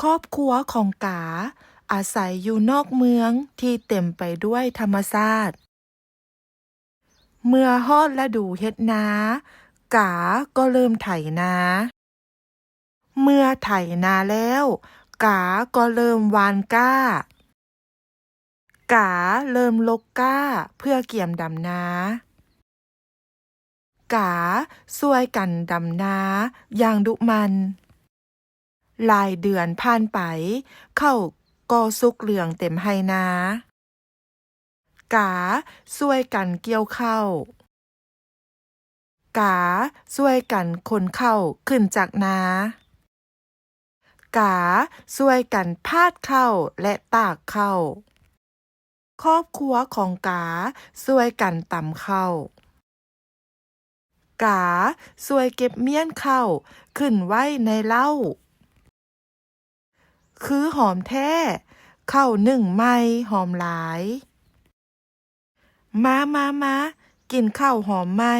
ครอบครัวของกาอาศัยอยู่นอกเมืองที่เต็มไปด้วยธรรมชาติเมื่อฮอดฤดูเฮ็ดนากาก็เริ่มไถนาเมื่อไถนาแล้วกาก็เริ่มหว่านก้ากาเริ่มลกก้าเพื่อเกี่ยมดำนากาช่วยกันดำนาอย่างดุมันหลายเดือนผ่านไปเข้าวก็สุกเหลืองเต็มไหนากาช่วยกันเกี่ยวข้าวกาช่วยกันขนข้าวขึ้นจากนากาช่วยกันพาดข้าวและตากข้าวครอบครัวของกาช่วยกันตำข้าวกาช่วยเก็บเมี่ยนข้าวขึ้นไว้ในเหล้าคือหอมแท้ข้าวนึ่งใหม่หอมหลายมากินข้าวหอมใหม่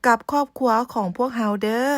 กับครอบครัวของพวกเฮาเด้อ